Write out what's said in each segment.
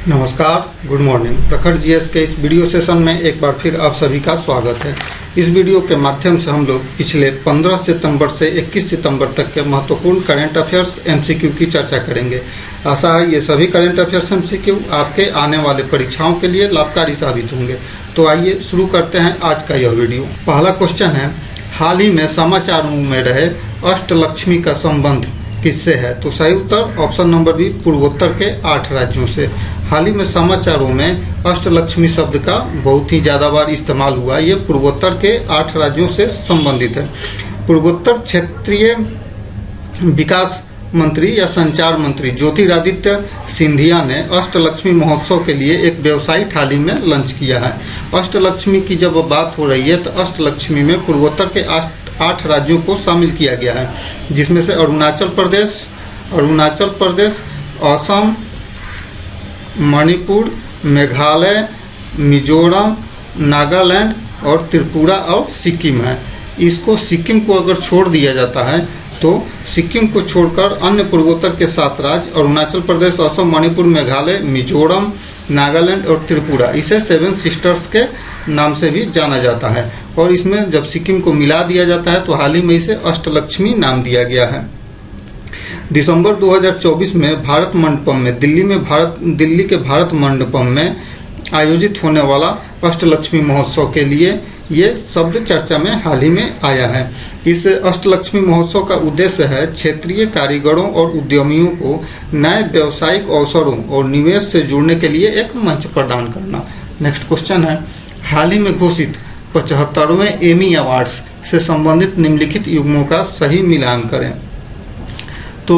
नमस्कार, good morning. प्रखर GS के इस वीडियो सेशन में एक बार फिर आप सभी का स्वागत है। इस वीडियो के माध्यम से हम लोग पिछले 15 सितंबर से 21 सितंबर तक के महत्वपूर्ण करंट अफेयर्स एमसीक्यू की चर्चा करेंगे। आशा है ये सभी करंट अफेयर्स एमसीक्यू आपके आने वाले परीक्षाओं के लिए लाभकारी साबित होंगे। तो आइए शुरू करते हैं आज का यह वीडियो। पहला क्वेश्चन है, हाल ही में समाचारों में रहे अष्टलक्ष्मी का संबंध किससे है? तो सही उत्तर ऑप्शन नंबर बी, पूर्वोत्तर के 8 राज्यों से। हाल ही में समाचारों में अष्टलक्ष्मी शब्द का बहुत ही ज़्यादा बार इस्तेमाल हुआ। ये पूर्वोत्तर के 8 राज्यों से संबंधित है। पूर्वोत्तर क्षेत्रीय विकास मंत्री या संचार मंत्री ज्योतिरादित्य सिंधिया ने अष्टलक्ष्मी महोत्सव के लिए एक वेबसाइट हाल ही में लॉन्च किया है। अष्टलक्ष्मी की जब बात हो रही है तो अष्टलक्ष्मी में पूर्वोत्तर के 8 राज्यों को शामिल किया गया है, जिसमें से अरुणाचल प्रदेश, असम, मणिपुर, मेघालय, मिजोरम, नागालैंड और त्रिपुरा और सिक्किम है। इसको सिक्किम को अगर छोड़ दिया जाता है तो सिक्किम को छोड़कर अन्य पूर्वोत्तर के 7 राज्य अरुणाचल प्रदेश, असम, मणिपुर, मेघालय, मिजोरम, नागालैंड और त्रिपुरा, इसे 7 सिस्टर्स के नाम से भी जाना जाता है। और इसमें जब सिक्किम को मिला दिया जाता है तो हाल ही में इसे अष्टलक्ष्मी नाम दिया गया है। दिसंबर 2024 में भारत मंडपम में दिल्ली के भारत मंडपम में आयोजित होने वाला अष्टलक्ष्मी महोत्सव के लिए ये शब्द चर्चा में हाल ही में आया है। इस अष्टलक्ष्मी महोत्सव का उद्देश्य है क्षेत्रीय कारीगरों और उद्यमियों को नए व्यावसायिक अवसरों और निवेश से जुड़ने के लिए एक मंच प्रदान करना। नेक्स्ट क्वेश्चन है, हाल ही में घोषित 75वें एमी अवार्ड्स से संबंधित निम्नलिखित युग्मों का सही मिलान करें। तो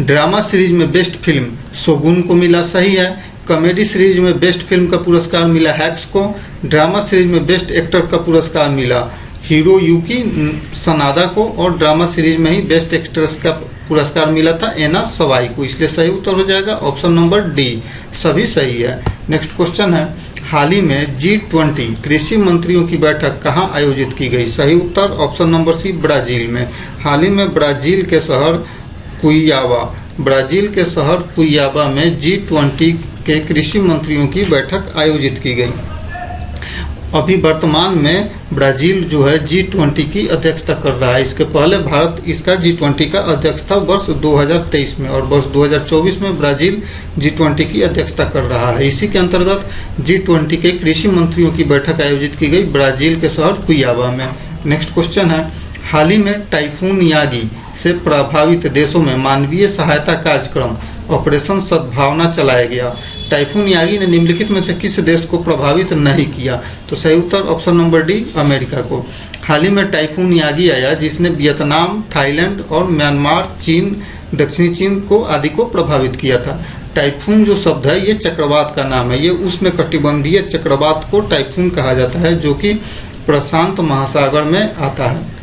ड्रामा सीरीज में बेस्ट फिल्म शोगुन को मिला, सही है। कॉमेडी सीरीज में बेस्ट फिल्म का पुरस्कार मिला हैक्स को। ड्रामा सीरीज में बेस्ट एक्टर का पुरस्कार मिला हिरोयुकी सनादा को। और ड्रामा सीरीज में ही बेस्ट एक्ट्रेस का पुरस्कार मिला था एना सवाई को। इसलिए सही उत्तर हो जाएगा ऑप्शन नंबर डी, सभी सही है। नेक्स्ट क्वेश्चन है, हाल ही में G20 कृषि मंत्रियों की बैठक कहाँ आयोजित की गई? सही उत्तर ऑप्शन नंबर सी, ब्राजील में। हाल ही में ब्राजील के शहर कुइयाबा में G20 के कृषि मंत्रियों की बैठक आयोजित की गई। अभी वर्तमान में ब्राजील जो है G20 की अध्यक्षता कर रहा है। इसके पहले भारत इसका G20 का अध्यक्ष था वर्ष 2023 में, और वर्ष 2024 में ब्राजील G20 की अध्यक्षता कर रहा है। इसी के अंतर्गत G20 के कृषि मंत्रियों की बैठक आयोजित की गई ब्राजील के शहर कुइयाबा में। नेक्स्ट क्वेश्चन है, हाल ही में टाइफून यागी से प्रभावित देशों में मानवीय सहायता कार्यक्रम ऑपरेशन सद्भावना चलाया गया। टाइफून यागी ने निम्नलिखित में से किस देश को प्रभावित नहीं किया? तो सही उत्तर ऑप्शन नंबर डी, अमेरिका को। हाल ही में टाइफून यागी आया जिसने वियतनाम, थाईलैंड और म्यांमार, चीन, दक्षिणी चीन को आदि को प्रभावित किया था। टाइफून जो शब्द है ये चक्रवात का नाम है। ये उष्णकटिबंधीय चक्रवात को टाइफून कहा जाता है, जो कि प्रशांत महासागर में आता है।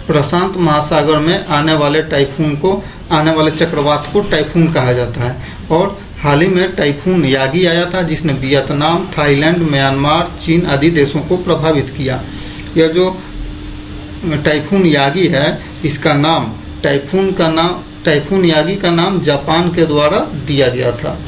प्रशांत महासागर में आने वाले चक्रवात को टाइफून कहा जाता है। और हाल ही में टाइफून यागी आया था जिसने वियतनाम, थाईलैंड, म्यांमार, चीन आदि देशों को प्रभावित किया। यह जो टाइफून यागी है, इसका नाम टाइफून यागी का नाम जापान के द्वारा दिया गया था।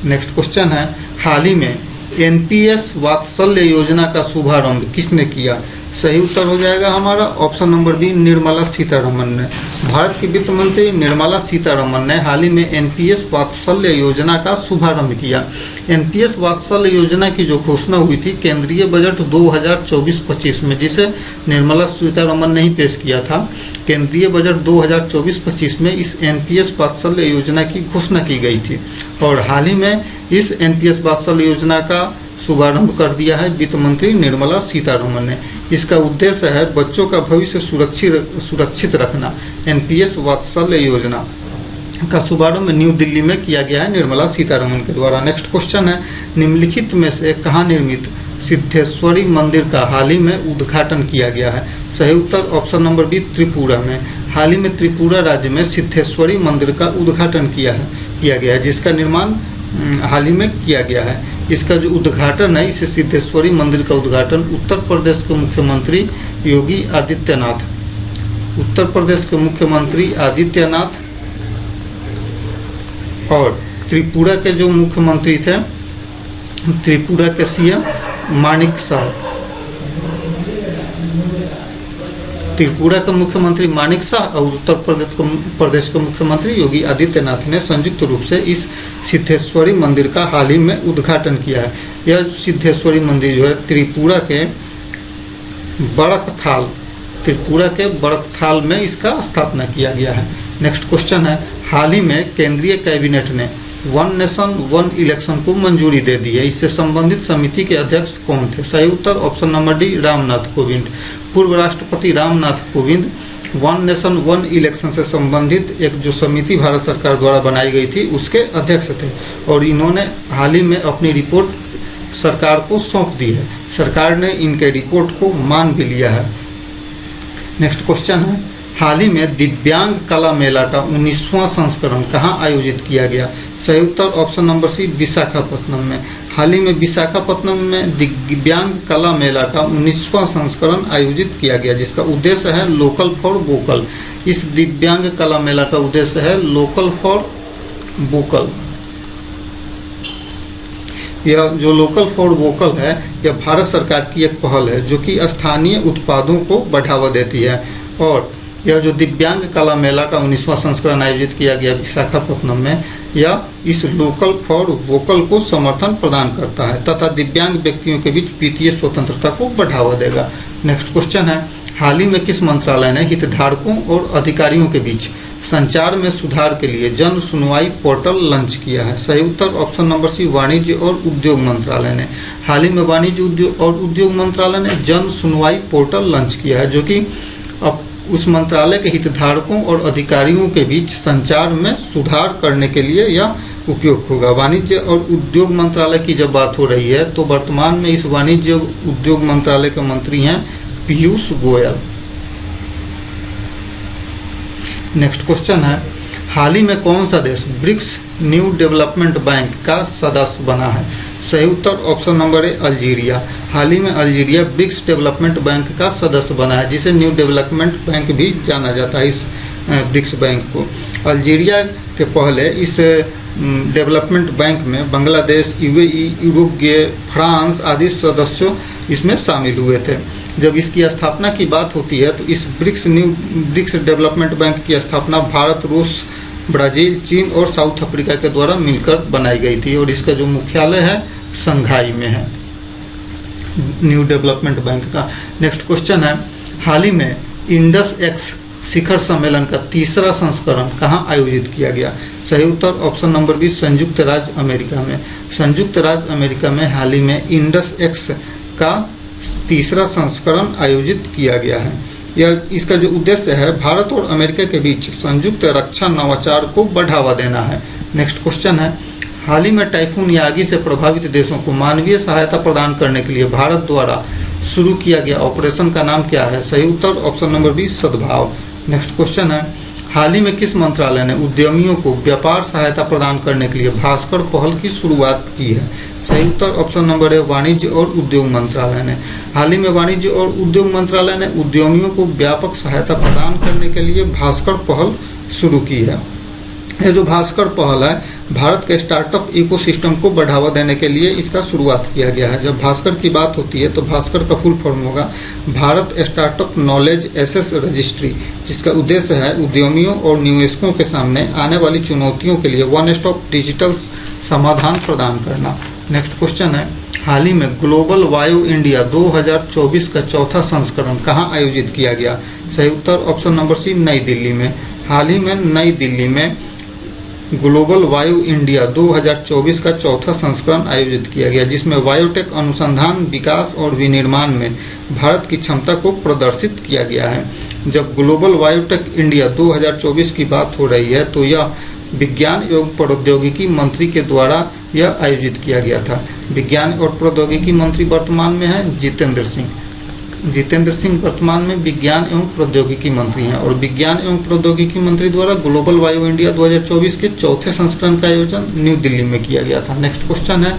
नेक्स्ट क्वेश्चन है, हाल ही में एनपीएस वात्सल्य योजना का शुभारंभ किसने किया? सही उत्तर हो जाएगा हमारा option number B, Nirmala Sitharaman ने। भारत की वित्त मंत्री निर्मला सीतारमण ने हाल ही में एनपीएस वात्सल्य योजना का शुभारंभ किया। एनपीएस वात्सल्य योजना की जो घोषणा हुई थी केंद्रीय बजट 2024-25 में, जिसे निर्मला सीतारमण ने ही पेश किया था। केंद्रीय बजट 2024-25 में इस एनपीएस वात्सल्य योजना की घोषणा की गई थी, और हाल ही में इस एनपीएस वात्सल्य योजना का शुभारंभ कर दिया है वित्त मंत्री निर्मला सीतारमण ने। इसका उद्देश्य है बच्चों का भविष्य सुरक्षित रखना। एनपीएस वात्सल्य योजना का शुभारंभ न्यू दिल्ली में किया गया है निर्मला सीतारमण के द्वारा। नेक्स्ट क्वेश्चन है, निम्नलिखित में से कहाँ निर्मित सिद्धेश्वरी मंदिर का हाल ही में उद्घाटन किया गया है? सही उत्तर ऑप्शन नंबर बी, त्रिपुरा में। हाल ही में त्रिपुरा राज्य में सिद्धेश्वरी मंदिर का उद्घाटन किया गया है, जिसका निर्माण हाल ही में किया गया है। इसका जो उद्घाटन है, इस सिद्धेश्वरी मंदिर का उद्घाटन उत्तर प्रदेश के मुख्यमंत्री योगी आदित्यनाथ और त्रिपुरा के जो मुख्यमंत्री थे, त्रिपुरा के सीएम मानिक शाह, त्रिपुरा के मुख्यमंत्री मानिक शाह और उत्तर प्रदेश के मुख्यमंत्री योगी आदित्यनाथ ने संयुक्त रूप से इस सिद्धेश्वरी मंदिर का हाल ही में उद्घाटन किया है। यह सिद्धेश्वरी मंदिर जो है त्रिपुरा के बड़कथाल, त्रिपुरा के बड़कथाल में इसका स्थापना किया गया है। नेक्स्ट क्वेश्चन है, हाल ही में केंद्रीय कैबिनेट ने वन नेशन वन इलेक्शन को मंजूरी दे दी है। इससे संबंधित समिति के अध्यक्ष कौन थे? सही उत्तर option number D Ramnath Kovind. पूर्व राष्ट्रपति Ramnath Kovind one nation one election से संबंधित एक जो समिति भारत सरकार द्वारा बनाई गई थी उसके अध्यक्ष थे और इन्होंने हाल ही में अपनी रिपोर्ट सरकार को सौंप दी है। सरकार ने इनके रिपोर्ट को मान भी लिया है। नेक्स्ट क्वेश्चन है, हाल ही में दिव्यांग कला मेला का 19वां संस्करण कहाँ आयोजित किया गया? सही उत्तर ऑप्शन नंबर सी विशाखापट्टनम में। हाल ही में विशाखापट्टनम में दिव्यांग कला मेला का 19वां संस्करण आयोजित किया गया, जिसका उद्देश्य है लोकल फॉर वोकल। इस दिव्यांग कला मेला का उद्देश्य है लोकल फॉर वोकल। यह जो लोकल फॉर वोकल है यह भारत सरकार की एक पहल है जो कि स्थानीय उत्पादों को बढ़ावा देती है और यह जो दिव्यांग कला मेला का 19वां संस्करण आयोजित किया गया विशाखापट्टनम में, यह इस लोकल फॉर वोकल को समर्थन प्रदान करता है तथा दिव्यांग व्यक्तियों के बीच वित्तीय स्वतंत्रता को बढ़ावा देगा। नेक्स्ट क्वेश्चन है, हाल ही में किस मंत्रालय ने हितधारकों और अधिकारियों के बीच संचार में सुधार के लिए जन सुनवाई पोर्टल लॉन्च किया है? सही उत्तर ऑप्शन नंबर सी वाणिज्य और उद्योग मंत्रालय ने। हाल ही में वाणिज्य और उद्योग मंत्रालय ने जन सुनवाई पोर्टल लॉन्च किया है जो कि अब उस मंत्रालय के हितधारकों और अधिकारियों के बीच संचार में सुधार करने के लिए यह उपयोग होगा। वाणिज्य और उद्योग मंत्रालय की जब बात हो रही है तो वर्तमान में इस वाणिज्य उद्योग मंत्रालय के मंत्री हैं पीयूष गोयल। नेक्स्ट क्वेश्चन है, हाल ही में कौन सा देश ब्रिक्स न्यू डेवलपमेंट बैंक का सदस्य बना है? सही उत्तर ऑप्शन नंबर ए अल्जीरिया। हाल ही में अल्जीरिया ब्रिक्स डेवलपमेंट बैंक का सदस्य बना है, जिसे न्यू डेवलपमेंट बैंक भी जाना जाता है। इस ब्रिक्स बैंक को अल्जीरिया के पहले इस डेवलपमेंट बैंक में बांग्लादेश, यूएई, उरुग्वे, फ्रांस आदि सदस्यों इसमें शामिल हुए थे। जब इसकी स्थापना की बात होती है तो इस ब्रिक्स डेवलपमेंट बैंक की स्थापना भारत, रूस, ब्राज़ील, चीन और साउथ अफ्रीका के द्वारा मिलकर बनाई गई थी और इसका जो मुख्यालय है शंघाई में है न्यू डेवलपमेंट बैंक का। नेक्स्ट क्वेश्चन है, हाल ही में इंडस एक्स शिखर सम्मेलन का 3रा संस्करण कहाँ आयोजित किया गया? सही उत्तर ऑप्शन नंबर बी संयुक्त राज्य अमेरिका में। संयुक्त राज्य अमेरिका में हाल ही में इंडस एक्स का 3रा संस्करण आयोजित किया गया है। यह इसका जो उद्देश्य है भारत और अमेरिका के बीच संयुक्त रक्षा नवाचार को बढ़ावा देना है। नेक्स्ट क्वेश्चन है, हाल ही में टाइफून यागी से प्रभावित देशों को मानवीय सहायता प्रदान करने के लिए भारत द्वारा शुरू किया गया ऑपरेशन का नाम क्या है? सही उत्तर ऑप्शन नंबर बी सद्भाव। नेक्स्ट क्वेश्चन है, हाल ही में किस मंत्रालय ने उद्यमियों को व्यापार सहायता प्रदान करने के लिए भास्कर पहल की शुरुआत की है? सही उत्तर ऑप्शन नंबर है वाणिज्य और उद्योग मंत्रालय ने। हाल ही में वाणिज्य और उद्योग मंत्रालय ने उद्यमियों को व्यापक सहायता प्रदान करने के लिए भास्कर पहल शुरू की है। यह जो भास्कर पहल है भारत के स्टार्टअप इकोसिस्टम को बढ़ावा देने के लिए इसका शुरुआत किया गया है। जब भास्कर की बात होती है तो भास्कर का फुल फॉर्म होगा Bharat startup knowledge access registry, जिसका उद्देश्य है उद्यमियों और निवेशकों के सामने आने वाली चुनौतियों के लिए वन स्टॉप डिजिटल समाधान प्रदान करना। नेक्स्ट क्वेश्चन है, हाल ही में ग्लोबल वायु इंडिया 2024 का 4था संस्करण कहाँ आयोजित किया गया? सही उत्तर ऑप्शन नंबर सी नई दिल्ली में। हाल ही में नई दिल्ली में ग्लोबल वायु इंडिया 2024 का 4था संस्करण आयोजित किया गया, जिसमें बायोटेक अनुसंधान, विकास और विनिर्माण में भारत की क्षमता को प्रदर्शित किया गया है। जब ग्लोबल बायोटेक इंडिया 2024 की बात हो रही है तो यह विज्ञान एवं प्रौद्योगिकी मंत्री के द्वारा यह आयोजित किया गया था। विज्ञान और प्रौद्योगिकी मंत्री वर्तमान में है जितेंद्र सिंह। जितेंद्र सिंह वर्तमान में विज्ञान एवं प्रौद्योगिकी मंत्री हैं और विज्ञान एवं प्रौद्योगिकी मंत्री द्वारा ग्लोबल वायु इंडिया 2024 के 4थे संस्करण का आयोजन न्यू दिल्ली में किया गया था। नेक्स्ट क्वेश्चन है,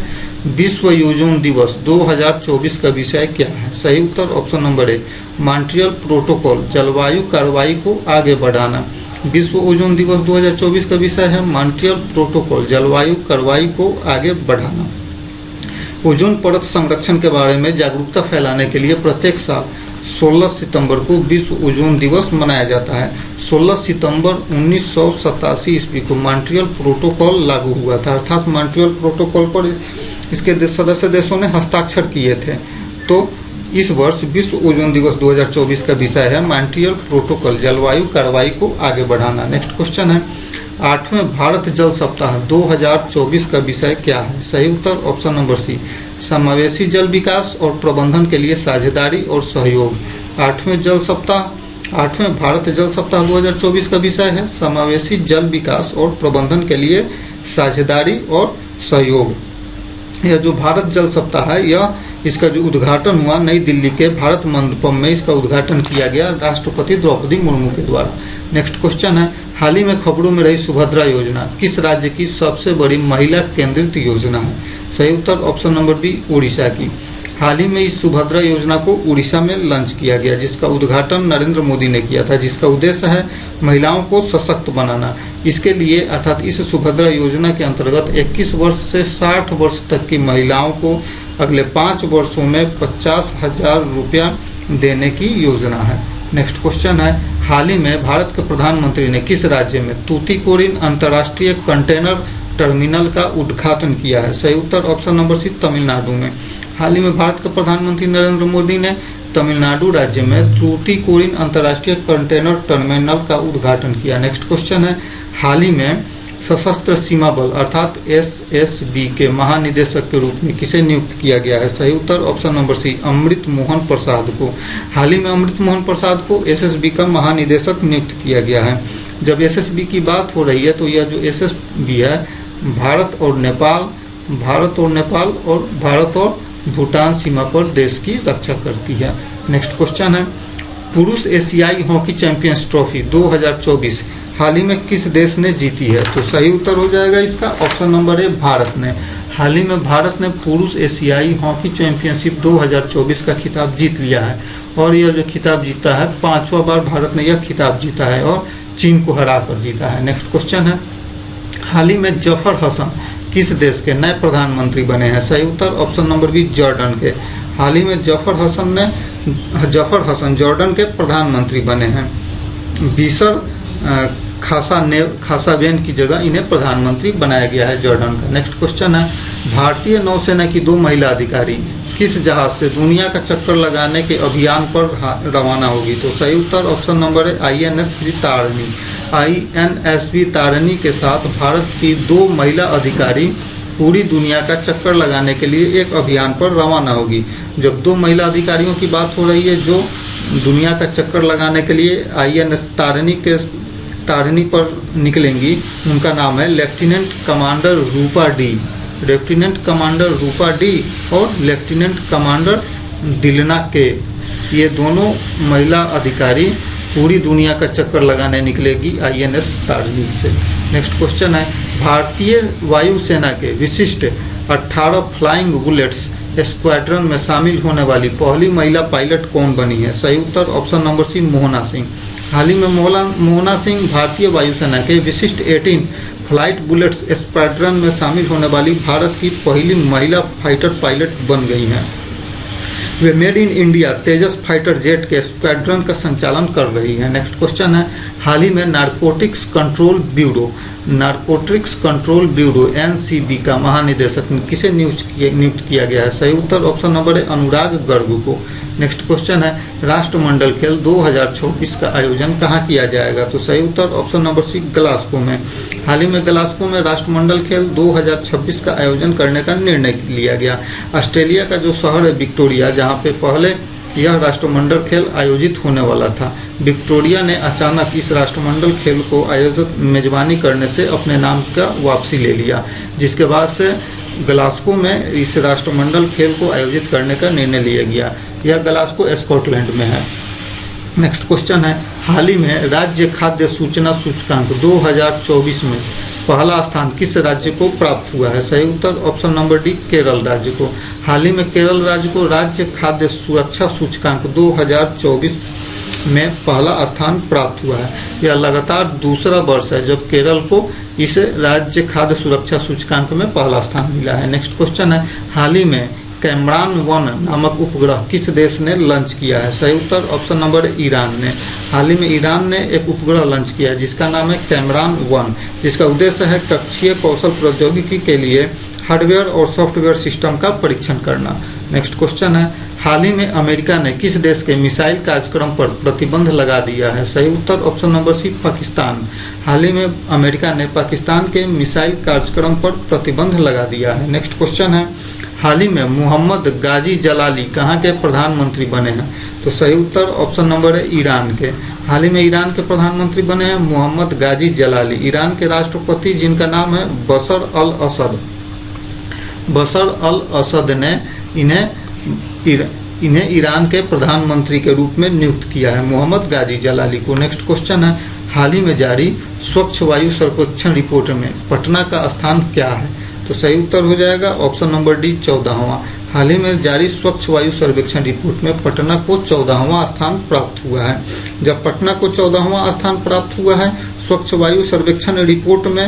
विश्व ओजोन दिवस 2024 का विषय क्या है? सही उत्तर option number A Montreal protocol, जलवायु कार्रवाई को आगे बढ़ाना। विश्व ओजोन दिवस 2024 का विषय है मॉन्ट्रियल प्रोटोकॉल, जलवायु कार्रवाई को आगे बढ़ाना। ओजोन परत संरक्षण के बारे में जागरूकता फैलाने के लिए प्रत्येक साल 16 सितंबर को विश्व ओजोन दिवस मनाया जाता है। 16 सितंबर 1987 ईस्वी को मॉन्ट्रियल प्रोटोकॉल लागू हुआ था, अर्थात मॉन्ट्रियल प्रोटोकॉल पर इसके सदस्य देशों ने हस्ताक्षर किए थे। तो इस वर्ष विश्व ओजोन दिवस 2024 का विषय है मॉन्ट्रियल प्रोटोकॉल, जलवायु कार्रवाई को आगे बढ़ाना। नेक्स्ट क्वेश्चन है 8वें भारत जल सप्ताह 2024 का विषय क्या है? सही उत्तर ऑप्शन नंबर सी, समावेशी जल विकास और प्रबंधन के लिए साझेदारी और सहयोग। 8वें भारत जल सप्ताह 2024 का विषय है समावेशी जल विकास और प्रबंधन के लिए साझेदारी और सहयोग। यह जो भारत जल सप्ताह है, यह इसका जो उद्घाटन हुआ नई दिल्ली के भारत मंडपम में इसका उद्घाटन किया गया राष्ट्रपति द्रौपदी मुर्मू के द्वारा। नेक्स्ट क्वेश्चन है हाल ही में खबरों में रही सुभद्रा योजना किस राज्य की सबसे बड़ी महिला केंद्रित योजना है? सही उत्तर ऑप्शन नंबर बी, उड़ीसा की। हाल ही में इस सुभद्रा योजना को उड़ीसा में लॉन्च किया गया, जिसका उद्घाटन नरेंद्र मोदी ने किया था, जिसका उद्देश्य है महिलाओं को सशक्त बनाना। इसके लिए अर्थात इस सुभद्रा योजना के अंतर्गत 21 वर्ष से 60 वर्ष तक की महिलाओं को अगले 5 वर्षों में 50,000 रुपया देने की योजना है। नेक्स्ट क्वेश्चन है हाल ही में भारत के प्रधानमंत्री ने किस राज्य में तूतीकोरिन अंतर्राष्ट्रीय कंटेनर टर्मिनल का उद्घाटन किया है? सही उत्तर ऑप्शन नंबर सी, तमिलनाडु में। हाल ही में भारत के प्रधानमंत्री नरेंद्र मोदी ने तमिलनाडु राज्य में तूतीकोरिन अंतर्राष्ट्रीय कंटेनर टर्मिनल का उद्घाटन किया। नेक्स्ट क्वेश्चन है हाल ही में सशस्त्र सीमा बल अर्थात एसएसबी के महानिदेशक के रूप में किसे नियुक्त किया गया है? सही उत्तर ऑप्शन नंबर सी, अमृत मोहन प्रसाद को। हाल ही में अमृत मोहन प्रसाद को एसएसबी का महानिदेशक नियुक्त किया गया है। जब एसएसबी की बात हो रही है तो यह जो एसएसबी है भारत और भूटान सीमा पर देश की रक्षा करती है। नेक्स्ट क्वेश्चन है पुरुष एशियाई हॉकी चैंपियंस ट्रॉफी 2024 हाल ही में किस देश ने जीती है? तो सही उत्तर हो जाएगा इसका ऑप्शन नंबर ए, भारत ने। हाल ही में भारत ने पुरुष एशियाई हॉकी चैंपियनशिप 2024 का खिताब जीत लिया है और यह जो खिताब जीता है 5वां बार भारत ने यह खिताब जीता है और चीन को हरा कर जीता है। नेक्स्ट क्वेश्चन है हाल ही में जफर हसन किस देश के नए प्रधानमंत्री बने हैं? सही उत्तर ऑप्शन नंबर बी, जॉर्डन के। हाल ही में जफर हसन जॉर्डन के प्रधानमंत्री बने हैं। बीसर खासावेन की जगह इन्हें प्रधानमंत्री बनाया गया है जॉर्डन का। नेक्स्ट क्वेश्चन है भारतीय नौसेना की 2 महिला अधिकारी किस जहाज से दुनिया का चक्कर लगाने के अभियान पर रवाना होगी? तो सही उत्तर ऑप्शन नंबर है आईएनएसवी तारिणी। आईएनएसवी तारिणी के साथ भारत की 2 महिला अधिकारी पूरी दुनिया का चक्कर लगाने के लिए एक अभियान पर रवाना होगी। जब 2 महिला अधिकारियों की बात हो रही है जो दुनिया का चक्कर लगाने के लिए आईएनएस तारिणी पर निकलेंगी, उनका नाम है लेफ्टिनेंट कमांडर रूपा डी और लेफ्टिनेंट कमांडर दिलना के। ये दोनों महिला अधिकारी पूरी दुनिया का चक्कर लगाने निकलेगी आईएनएस तारिणी से। नेक्स्ट क्वेश्चन है भारतीय वायुसेना के विशिष्ट 18 फ्लाइंग बुलेट्स स्क्वाड्रन में शामिल होने वाली पहली महिला पायलट कौन बनी है? सही उत्तर option number C, Mohana Singh. हाल ही में मोहना सिंह भारतीय वायुसेना के विशिष्ट 18 फ्लाइट बुलेट्स स्क्वाड्रन में शामिल होने वाली भारत की पहली महिला फाइटर पायलट बन गई हैं। वे made in India Tejas fighter jet के स्क्वाड्रन का संचालन कर रही है। नेक्स्ट क्वेश्चन है हाल ही में नारकोटिक्स कंट्रोल ब्यूरो एनसीबी का महानिदेशक किसे नियुक्त किया गया है? सही उत्तर ऑप्शन नंबर है अनुराग गर्ग को। नेक्स्ट क्वेश्चन है राष्ट्रमंडल खेल 2024 का आयोजन कहाँ किया जाएगा? तो सही उत्तर ऑप्शन नंबर सी, ग्लासगो में। हाल ही में ग्लासगो में राष्ट्रमंडल खेल 2026 का आयोजन करने का निर्णय लिया गया। ऑस्ट्रेलिया का जो शहर है विक्टोरिया, जहाँ पे पहले यह राष्ट्रमंडल खेल आयोजित होने वाला था, विक्टोरिया ने अचानक इस राष्ट्रमंडल खेल को आयोजित मेजबानी करने से अपने नाम का वापसी ले लिया, जिसके बाद से ग्लासगो में इस राष्ट्रमंडल खेल को आयोजित करने का निर्णय लिया गया। यह ग्लासगो स्कॉटलैंड में है। नेक्स्ट क्वेश्चन है हाल ही में राज्य खाद्य सूचना सूचकांक 2024 में पहला स्थान किस राज्य को प्राप्त हुआ है? सही उत्तर ऑप्शन नंबर डी, केरल राज्य को। हाल ही में केरल राज्य को राज्य खाद्य सुरक्षा सूचकांक 2024 में पहला स्थान प्राप्त हुआ है। यह लगातार दूसरा वर्ष है जब केरल को इस राज्य खाद्य सुरक्षा सूचकांक में पहला स्थान मिला है। नेक्स्ट क्वेश्चन है, हाल ही में कैमरान-1 नामक उपग्रह किस देश ने लॉन्च किया है? सही उत्तर ऑप्शन नंबर ईरान ने। हाल ही में ईरान ने एक उपग्रह लॉन्च किया है जिसका नाम है कैमरान-1, जिसका उद्देश्य है कक्षीय कौशल प्रौद्योगिकी के लिए हार्डवेयर और सॉफ्टवेयर सिस्टम का परीक्षण करना। नेक्स्ट क्वेश्चन है, हाल ही में अमेरिका ने किस देश के मिसाइल कार्यक्रम पर प्रतिबंध लगा दिया है? सही उत्तर ऑप्शन नंबर सी पाकिस्तान। हाल ही में अमेरिका ने पाकिस्तान के मिसाइल कार्यक्रम पर प्रतिबंध लगा दिया है। नेक्स्ट क्वेश्चन है, हाल ही में मोहम्मद गाजी जलाली कहाँ के प्रधानमंत्री बने हैं? तो सही उत्तर ऑप्शन नंबर है ईरान के। हाल ही में ईरान के प्रधानमंत्री बने हैं मोहम्मद गाजी जलाली। ईरान के राष्ट्रपति जिनका नाम है बशर अल असद ने इन्हें ईरान के प्रधानमंत्री के रूप में नियुक्त किया है, मोहम्मद गाजी जलाली को। नेक्स्ट क्वेश्चन है, हाल ही में जारी स्वच्छ वायु सर्वेक्षण रिपोर्ट में पटना का स्थान क्या है? तो सही उत्तर हो जाएगा ऑप्शन नंबर डी 14वां। हाल ही में जारी स्वच्छ वायु सर्वेक्षण रिपोर्ट में पटना को 14वां स्थान प्राप्त हुआ है। जब पटना को 14वां स्थान प्राप्त हुआ है स्वच्छ वायु सर्वेक्षण रिपोर्ट में,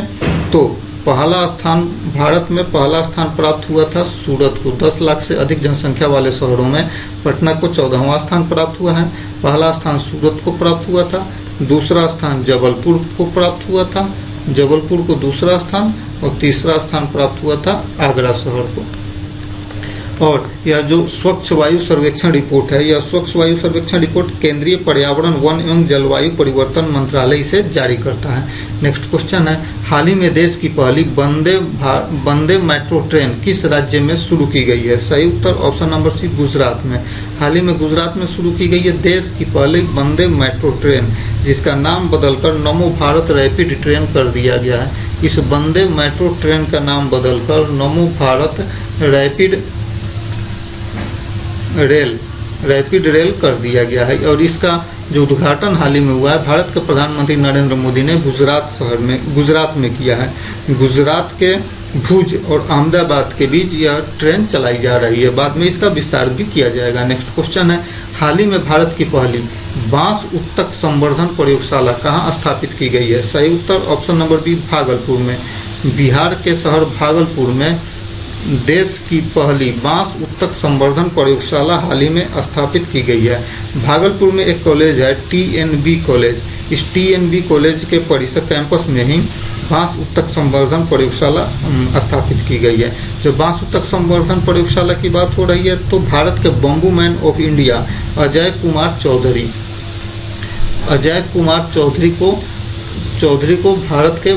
तो पहला स्थान भारत में पहला स्थान प्राप्त हुआ था सूरत को। 10 लाख से अधिक जनसंख्या वाले शहरों में पटना को 14वां स्थान प्राप्त हुआ है। पहला स्थान सूरत को प्राप्त हुआ था, दूसरा स्थान जबलपुर को प्राप्त हुआ था, जबलपुर को दूसरा स्थान, और तीसरा स्थान प्राप्त हुआ था आगरा शहर को। और यह जो स्वच्छ वायु सर्वेक्षण रिपोर्ट है, यह स्वच्छ वायु सर्वेक्षण रिपोर्ट केंद्रीय पर्यावरण वन एवं जलवायु परिवर्तन मंत्रालय इसे जारी करता है। नेक्स्ट क्वेश्चन है, हाल ही में देश की पहली वंदे मेट्रो ट्रेन किस राज्य में शुरू की गई है? सही उत्तर ऑप्शन नंबर सी गुजरात में। हाल ही में गुजरात में शुरू की गई है देश की पहली वंदे मेट्रो ट्रेन, जिसका नाम बदलकर नमो भारत रैपिड ट्रेन कर दिया गया है। इस वंदे मेट्रो ट्रेन का नाम बदलकर नमो भारत रैपिड रेल कर दिया गया है। और इसका जो उद्घाटन हाल ही में हुआ है भारत के प्रधानमंत्री नरेंद्र मोदी ने गुजरात में किया है। गुजरात के भुज और अहमदाबाद के बीच यह ट्रेन चलाई जा रही है, बाद में इसका विस्तार भी किया जाएगा। नेक्स्ट क्वेश्चन है, हाल ही में भारत की पहली बांस उत्तक संवर्धन प्रयोगशाला कहाँ स्थापित की गई है? सही उत्तर ऑप्शन नंबर बी भागलपुर में। बिहार के शहर भागलपुर में देश की पहली बांस उत्तक संवर्धन प्रयोगशाला हाल ही में स्थापित की गई है। भागलपुर में एक कॉलेज है TNB कॉलेज। इस TNB कॉलेज के परिसर कैंपस में ही बांस उत्तक संवर्धन प्रयोगशाला स्थापित की गई है। जब बांस उत्तक संवर्धन प्रयोगशाला की बात हो रही है तो भारत के bamboo man of India Ajay Kumar Chaudhary को भारत के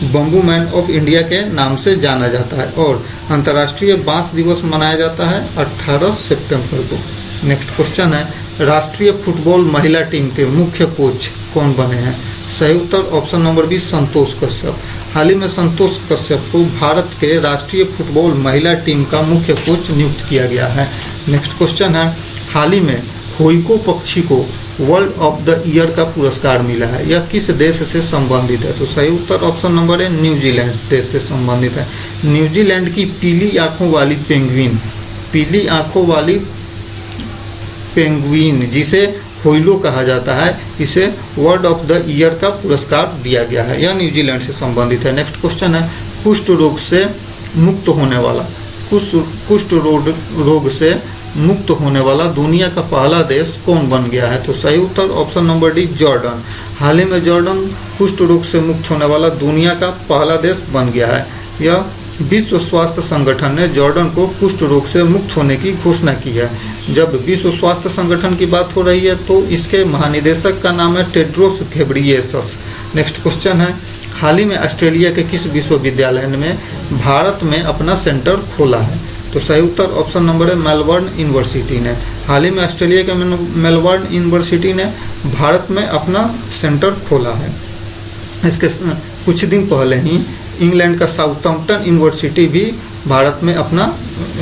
बम्बू मैन ऑफ इंडिया के नाम से जाना जाता है। और अंतर्राष्ट्रीय बांस दिवस मनाया जाता है 18 सितंबर को। नेक्स्ट क्वेश्चन है, राष्ट्रीय फुटबॉल महिला टीम के मुख्य कोच कौन बने हैं? सही उत्तर ऑप्शन नंबर बी संतोष कश्यप। हाल ही में संतोष कश्यप को भारत के राष्ट्रीय फुटबॉल महिला टीम का मुख्य कोच नियुक्त किया गया है। नेक्स्ट क्वेश्चन है, हाल ही में होइको पक्षी को वर्ल्ड ऑफ द ईयर का पुरस्कार मिला है, यह किस देश से संबंधित है? तो सही उत्तर ऑप्शन नंबर है न्यूजीलैंड देश से संबंधित है। न्यूजीलैंड की पीली आंखों वाली पेंगुइन जिसे होइलो कहा जाता है, इसे वर्ल्ड ऑफ द ईयर का पुरस्कार दिया गया है। यह न्यूजीलैंड से संबंधित है। नेक्स्ट क्वेश्चन है, कुष्ठ रोग से मुक्त होने वाला दुनिया का पहला देश कौन बन गया है? तो सही उत्तर ऑप्शन नंबर डी जॉर्डन। हाल ही में जॉर्डन कुष्ठ रोग से मुक्त होने वाला दुनिया का पहला देश बन गया है। यह विश्व स्वास्थ्य संगठन ने जॉर्डन को कुष्ठ रोग से मुक्त होने की घोषणा की है। जब विश्व स्वास्थ्य संगठन की बात हो रही है तो इसके महानिदेशक का नाम है टेड्रोस घेब्रियेसस। नेक्स्ट क्वेश्चन है, हाल ही में ऑस्ट्रेलिया के किस विश्वविद्यालय में भारत में अपना सेंटर खोला है? तो सही उत्तर ऑप्शन नंबर है मेलबर्न यूनिवर्सिटी ने। हाल ही में ऑस्ट्रेलिया के मेलबर्न यूनिवर्सिटी ने भारत में अपना सेंटर खोला है। इसके कुछ दिन पहले ही इंग्लैंड का साउथम्पटन यूनिवर्सिटी भी भारत में अपना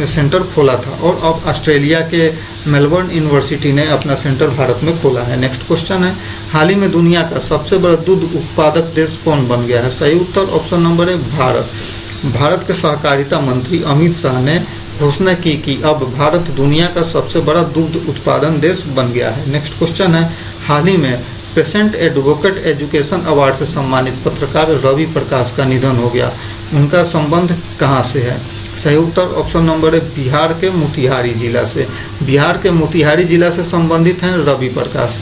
सेंटर खोला था और अब ऑस्ट्रेलिया के मेलबर्न यूनिवर्सिटी ने अपना सेंटर भारत में खोला है। नेक्स्ट क्वेश्चन है, हाल ही में दुनिया का सबसे बड़ा दूध उत्पादक देश कौन बन गया है? सही उत्तर ऑप्शन नंबर है भारत। भारत के सहकारिता मंत्री अमित शाह ने घोषणा की कि अब भारत दुनिया का सबसे बड़ा दुग्ध उत्पादन देश बन गया है। नेक्स्ट क्वेश्चन है, हाल ही में पेशेंट एडवोकेट एजुकेशन अवार्ड से सम्मानित पत्रकार रवि प्रकाश का निधन हो गया। उनका संबंध कहाँ से है? सही उत्तर ऑप्शन नंबर है बिहार के मोतिहारी जिला से। बिहार के मोतिहारी जिला से संबंधित हैं रवि प्रकाश,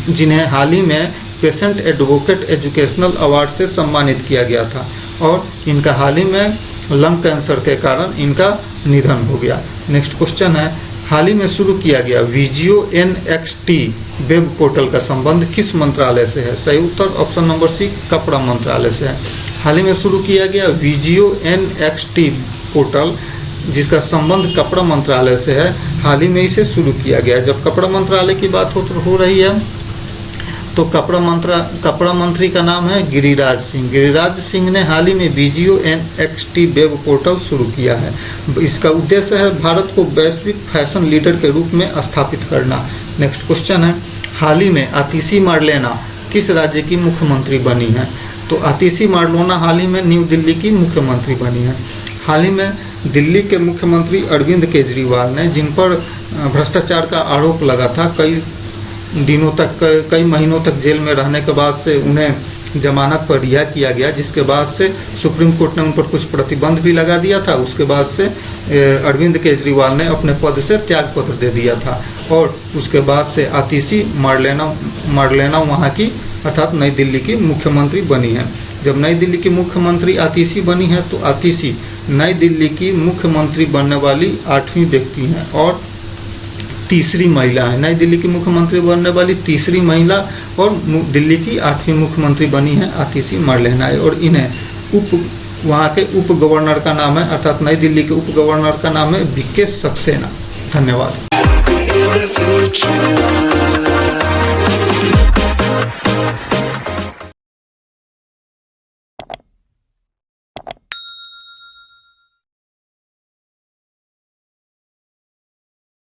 जिन्हें हाल ही में पेशेंट एडवोकेट एजुकेशनल अवार्ड से सम्मानित किया गया था और इनका हाल ही में लंग कैंसर के कारण इनका निधन हो गया। नेक्स्ट क्वेश्चन है, हाल ही में शुरू किया गया विजियो NXT वेब पोर्टल का संबंध किस मंत्रालय से है? सही उत्तर ऑप्शन नंबर सी कपड़ा मंत्रालय से है। हाल ही में शुरू किया गया विजियो NXT पोर्टल जिसका संबंध कपड़ा मंत्रालय से है, हाल ही में इसे शुरू किया गया। जब कपड़ा मंत्रालय की बात हो रही है तो कपड़ा मंत्री का नाम है गिरिराज सिंह। गिरिराज सिंह ने हाल ही में विजियो NXT वेब पोर्टल शुरू किया है। इसका उद्देश्य है भारत को वैश्विक फैशन लीडर के रूप में स्थापित करना। नेक्स्ट क्वेश्चन है, हाल ही में आतिशी मार्लेना किस राज्य की मुख्यमंत्री बनी है? तो आतिशी मार्लेना हाल ही में न्यू दिल्ली की मुख्यमंत्री बनी है। हाल ही में दिल्ली के मुख्यमंत्री अरविंद केजरीवाल ने, जिन पर भ्रष्टाचार का आरोप लगा था, कई महीनों तक जेल में रहने के बाद से उन्हें जमानत पर रिहा किया गया, जिसके बाद से सुप्रीम कोर्ट ने उन पर कुछ प्रतिबंध भी लगा दिया था। उसके बाद से अरविंद केजरीवाल ने अपने पद से त्यागपत्र दे दिया था और उसके बाद से आतिशी मार्लेना वहाँ की अर्थात नई दिल्ली की मुख्यमंत्री बनी है। जब नई दिल्ली की मुख्यमंत्री आतिशी बनी है तो आतिशी नई दिल्ली की मुख्यमंत्री बनने वाली 8वीं व्यक्ति हैं और तीसरी महिला है। नई दिल्ली की मुख्यमंत्री बनने वाली तीसरी महिला और दिल्ली की 8वीं मुख्यमंत्री बनी है आतिशी मार्लेना और इन्हें वहाँ के उप गवर्नर का नाम है अर्थात नई दिल्ली के उप गवर्नर का नाम है वीके सक्सेना। धन्यवाद।